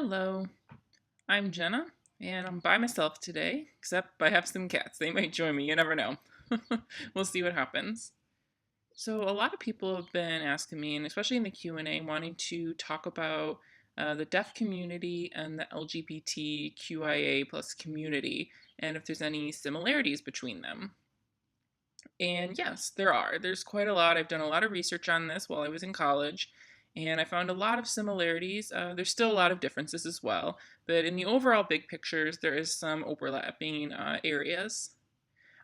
Hello, I'm Jenna, and I'm by myself today, except I have some cats. They might join me, you never know. We'll see what happens. So a lot of people have been asking me, and especially in the Q&A, wanting to talk about the deaf community and the LGBTQIA plus community, and if there's any similarities between them. And yes, there are. There's quite a lot. I've done a lot of research on this while I was in college, and I found a lot of similarities. There's still a lot of differences as well, but in the overall big pictures, there is some overlapping areas.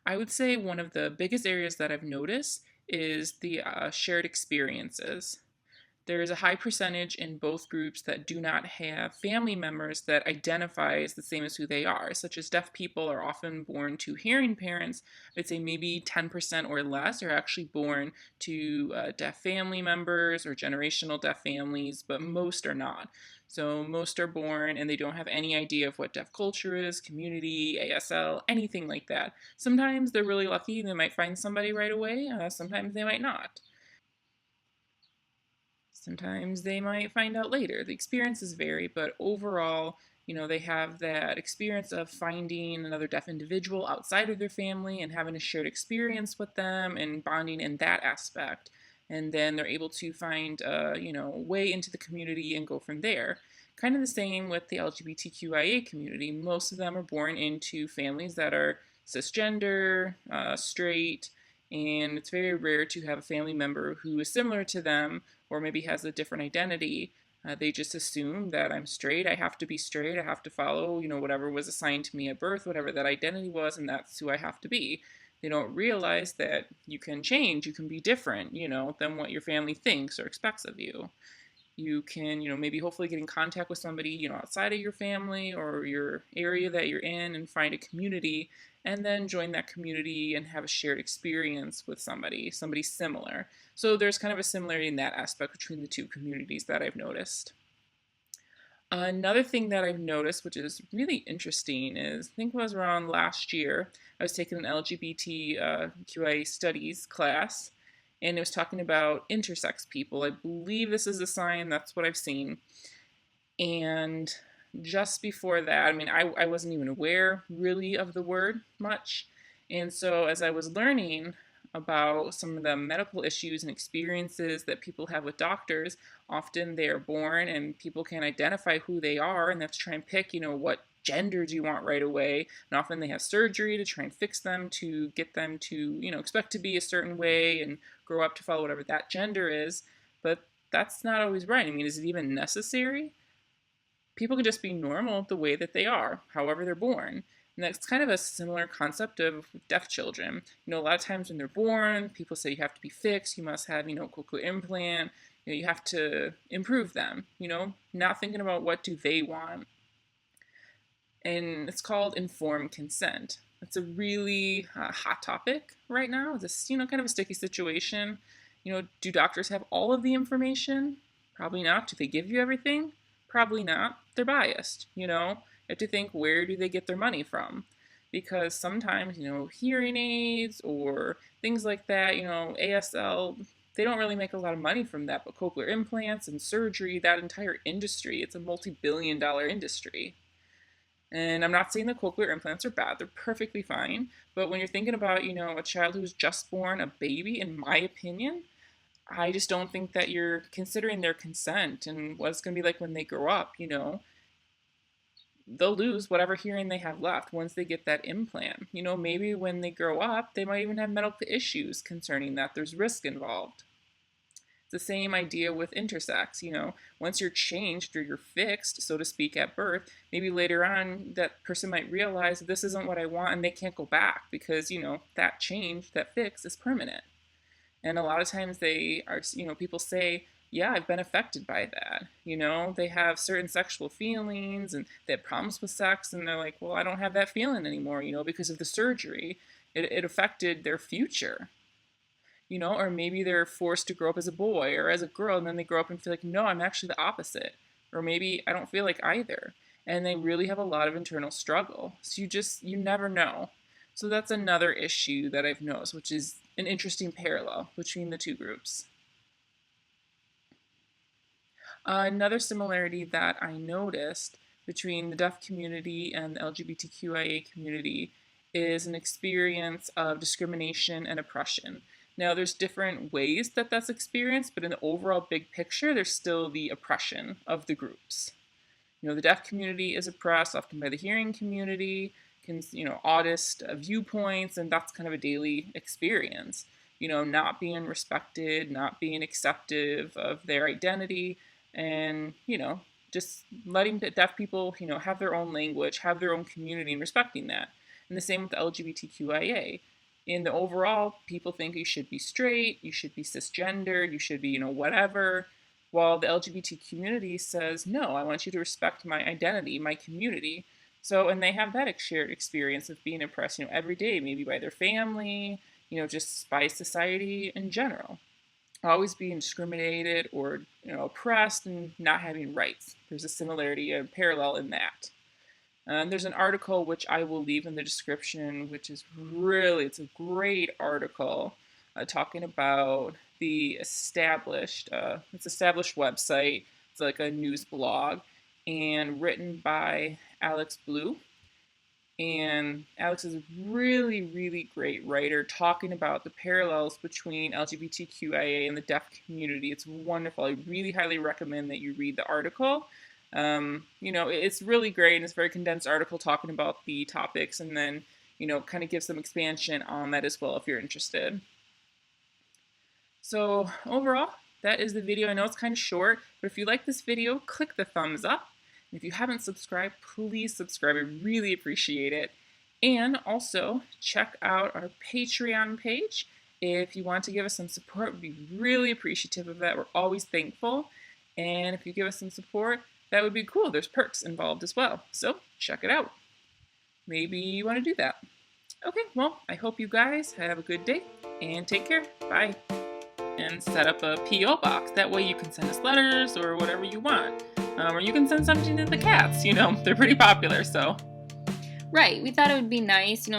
I would say one of the biggest areas that I've noticed is the shared experiences. There is a high percentage in both groups that do not have family members that identify as the same as who they are, such as deaf people are often born to hearing parents. I'd say maybe 10% or less are actually born to deaf family members or generational deaf families, but most are not. So most are born and they don't have any idea of what deaf culture is, community, ASL, anything like that. Sometimes they're really lucky, they might find somebody right away, sometimes they might not. Sometimes they might find out later. The experiences vary, but overall, they have that experience of finding another deaf individual outside of their family and having a shared experience with them and bonding in that aspect. And then they're able to find, a way into the community and go from there. Kind of the same with the LGBTQIA community. Most of them are born into families that are cisgender, straight, and it's very rare to have a family member who is similar to them or maybe has a different identity. They just assume that I'm straight. I have to be straight. I have to follow, whatever was assigned to me at birth, whatever that identity was, and that's who I have to be. They don't realize that you can change, you can be different, than what your family thinks or expects of you. You can, maybe hopefully get in contact with somebody, outside of your family or your area that you're in and find a community and then join that community and have a shared experience with somebody similar. So there's kind of a similarity in that aspect between the two communities that I've noticed. Another thing that I've noticed, which is really interesting, is I think it was around last year, I was taking an LGBTQIA studies class, and it was talking about intersex people. I believe this is a sign, that's what I've seen. And just before that, I wasn't even aware really of the word much. And so as I was learning about some of the medical issues and experiences that people have with doctors, often they are born and people can't identify who they are and they have to try and pick, what gender do you want right away. And often they have surgery to try and fix them to get them to, expect to be a certain way and grow up to follow whatever that gender is. But that's not always right. Is it even necessary? People can just be normal the way that they are, however they're born. And that's kind of a similar concept of deaf children. A lot of times when they're born, people say you have to be fixed, you must have, cochlear implant, you have to improve them, not thinking about what do they want. And it's called informed consent. It's a really hot topic right now. It's kind of a sticky situation. Do doctors have all of the information? Probably not. Do they give you everything? Probably not. They're biased. You have to think, where do they get their money from? Because sometimes, hearing aids or things like that, ASL, they don't really make a lot of money from that. But cochlear implants and surgery, that entire industry, it's a multi-billion-dollar industry. And I'm not saying the cochlear implants are bad, they're perfectly fine. But when you're thinking about, a child who's just born, a baby, in my opinion, I just don't think that you're considering their consent and what it's going to be like when they grow up, They'll lose whatever hearing they have left once they get that implant. Maybe when they grow up, they might even have medical issues concerning that. There's risk involved. It's the same idea with intersex. Once you're changed or you're fixed, so to speak, at birth, maybe later on that person might realize this isn't what I want and they can't go back because, that change, that fix is permanent. And a lot of times they are, people say, yeah, I've been affected by that. They have certain sexual feelings and they have problems with sex and they're like, well, I don't have that feeling anymore, because of the surgery. It affected their future. Or maybe they're forced to grow up as a boy or as a girl, and then they grow up and feel like, no, I'm actually the opposite. Or maybe I don't feel like either. And they really have a lot of internal struggle. So you never know. So that's another issue that I've noticed, which is an interesting parallel between the two groups. Another similarity that I noticed between the deaf community and the LGBTQIA community is an experience of discrimination and oppression. Now, there's different ways that that's experienced, but in the overall big picture, there's still the oppression of the groups. The deaf community is oppressed often by the hearing community, autist viewpoints, and that's kind of a daily experience. Not being respected, not being acceptive of their identity, and just letting the deaf people have their own language, have their own community, and respecting that. And the same with the LGBTQIA. In the overall, people think you should be straight, you should be cisgender, you should be whatever, while the LGBT community says, no, I want you to respect my identity, my community. So, and they have that shared experience of being oppressed, every day, maybe by their family, just by society in general. Always being discriminated or, oppressed and not having rights. There's a similarity, a parallel in that. There's an article which I will leave in the description, which is it's a great article talking about the established website. It's like a news blog and written by Alex Blue. And Alex is a really, really great writer talking about the parallels between LGBTQIA and the deaf community. It's wonderful. I really highly recommend that you read the article. It's really great, and it's a very condensed article talking about the topics, and then, kind of give some expansion on that as well if you're interested. So overall, that is the video. I know it's kind of short, but if you like this video, click the thumbs up. And if you haven't subscribed, please subscribe. I really appreciate it. And also, check out our Patreon page. If you want to give us some support, we'd be really appreciative of that. We're always thankful. And if you give us some support, that would be cool. There's perks involved as well. So check it out. Maybe you want to do that. Okay, well, I hope you guys have a good day and take care. Bye. And set up a P.O. box. That way you can send us letters or whatever you want. Or you can send something to the cats. They're pretty popular, so. Right. We thought it would be nice,